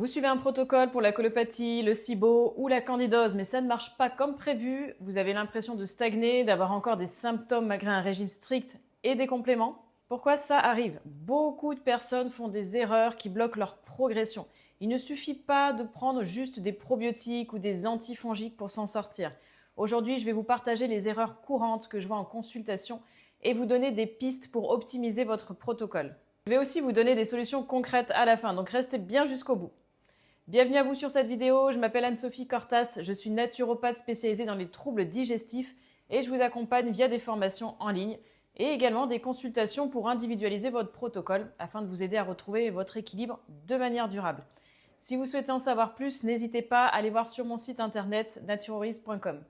Vous suivez un protocole pour la colopathie, le SIBO ou la candidose, mais ça ne marche pas comme prévu. Vous avez l'impression de stagner, d'avoir encore des symptômes malgré un régime strict et des compléments. Pourquoi ça arrive? Beaucoup de personnes font des erreurs qui bloquent leur progression. Il ne suffit pas de prendre juste des probiotiques ou des antifongiques pour s'en sortir. Aujourd'hui, je vais vous partager les erreurs courantes que je vois en consultation et vous donner des pistes pour optimiser votre protocole. Je vais aussi vous donner des solutions concrètes à la fin, donc restez bien jusqu'au bout. Bienvenue à vous sur cette vidéo, je m'appelle Anne-Sophie Cortas, je suis naturopathe spécialisée dans les troubles digestifs et je vous accompagne via des formations en ligne et également des consultations pour individualiser votre protocole afin de vous aider à retrouver votre équilibre de manière durable. Si vous souhaitez en savoir plus, n'hésitez pas à aller voir sur mon site internet naturoris.com.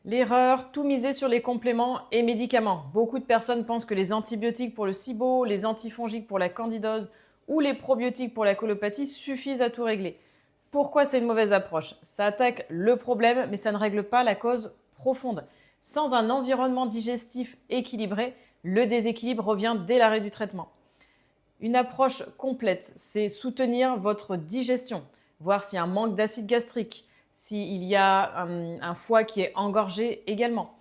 L'erreur, tout miser sur les compléments et médicaments. Beaucoup de personnes pensent que les antibiotiques pour le SIBO, les antifongiques pour la candidose ou les probiotiques pour la colopathie suffisent à tout régler. Pourquoi c'est une mauvaise approche? Ça attaque le problème, mais ça ne règle pas la cause profonde. Sans un environnement digestif équilibré, le déséquilibre revient dès l'arrêt du traitement. Une approche complète, c'est soutenir votre digestion, voir s'il y a un manque d'acide gastrique, s'il y a un foie qui est engorgé également.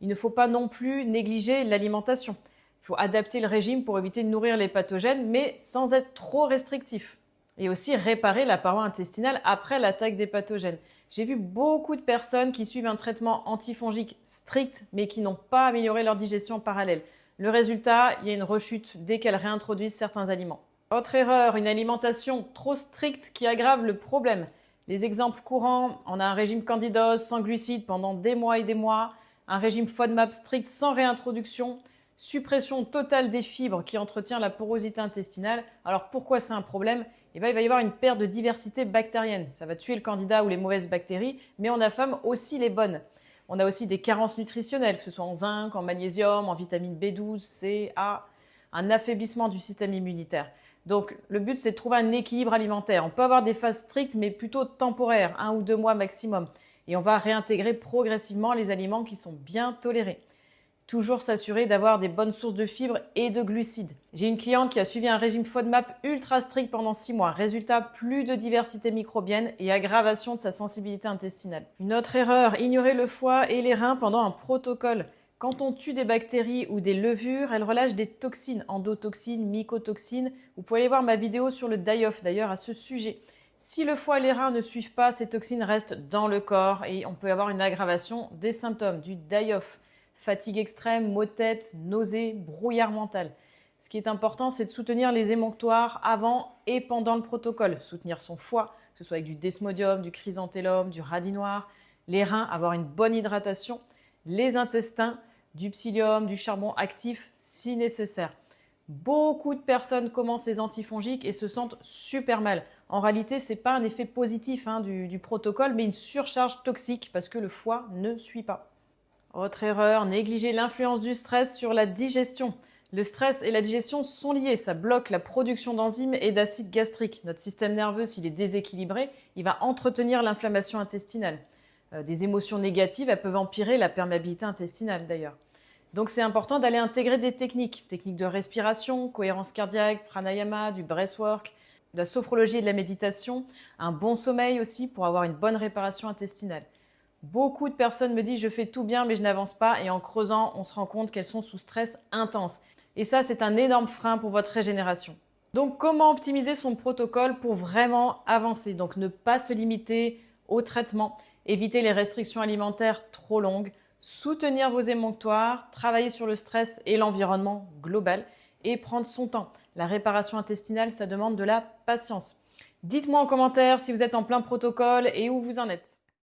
Il ne faut pas non plus négliger l'alimentation. Il faut adapter le régime pour éviter de nourrir les pathogènes, mais sans être trop restrictif. Et aussi réparer la paroi intestinale après l'attaque des pathogènes. J'ai vu beaucoup de personnes qui suivent un traitement antifongique strict, mais qui n'ont pas amélioré leur digestion en parallèle. Le résultat, il y a une rechute dès qu'elles réintroduisent certains aliments. Autre erreur, une alimentation trop stricte qui aggrave le problème. Les exemples courants, on a un régime candidose sans glucides pendant des mois et des mois, un régime FODMAP strict sans réintroduction, suppression totale des fibres qui entretient la porosité intestinale. Alors pourquoi c'est un problème? Il va y avoir une perte de diversité bactérienne. Ça va tuer le candida ou les mauvaises bactéries, mais on affame aussi les bonnes. On a aussi des carences nutritionnelles, que ce soit en zinc, en magnésium, en vitamine B12, C, A, un affaiblissement du système immunitaire. Donc le but, c'est de trouver un équilibre alimentaire. On peut avoir des phases strictes, mais plutôt temporaires, 1 ou 2 mois maximum. Et on va réintégrer progressivement les aliments qui sont bien tolérés. Toujours s'assurer d'avoir des bonnes sources de fibres et de glucides. J'ai une cliente qui a suivi un régime FODMAP ultra strict pendant 6 mois. Résultat, plus de diversité microbienne et aggravation de sa sensibilité intestinale. Une autre erreur, ignorer le foie et les reins pendant un protocole. Quand on tue des bactéries ou des levures, elles relâchent des toxines, endotoxines, mycotoxines. Vous pouvez aller voir ma vidéo sur le die-off d'ailleurs à ce sujet. Si le foie et les reins ne suivent pas, ces toxines restent dans le corps et on peut avoir une aggravation des symptômes du die-off. Fatigue extrême, maux de tête, nausées, brouillard mental. Ce qui est important, c'est de soutenir les émonctoires avant et pendant le protocole. Soutenir son foie, que ce soit avec du desmodium, du chrysanthellum, du radis noir. Les reins, avoir une bonne hydratation. Les intestins, du psyllium, du charbon actif si nécessaire. Beaucoup de personnes commencent les antifongiques et se sentent super mal. En réalité, ce n'est pas un effet positif du protocole, mais une surcharge toxique parce que le foie ne suit pas. Autre erreur, négliger l'influence du stress sur la digestion. Le stress et la digestion sont liés, ça bloque la production d'enzymes et d'acides gastriques. Notre système nerveux, s'il est déséquilibré, il va entretenir l'inflammation intestinale. Des émotions négatives, elles peuvent empirer la perméabilité intestinale d'ailleurs. Donc c'est important d'aller intégrer des techniques de respiration, cohérence cardiaque, pranayama, du breathwork, de la sophrologie et de la méditation, un bon sommeil aussi pour avoir une bonne réparation intestinale. Beaucoup de personnes me disent « je fais tout bien mais je n'avance pas » et en creusant, on se rend compte qu'elles sont sous stress intense. Et ça, c'est un énorme frein pour votre régénération. Donc, comment optimiser son protocole pour vraiment avancer? Donc, ne pas se limiter au traitement, éviter les restrictions alimentaires trop longues, soutenir vos émonctoires, travailler sur le stress et l'environnement global et prendre son temps. La réparation intestinale, ça demande de la patience. Dites-moi en commentaire si vous êtes en plein protocole et où vous en êtes.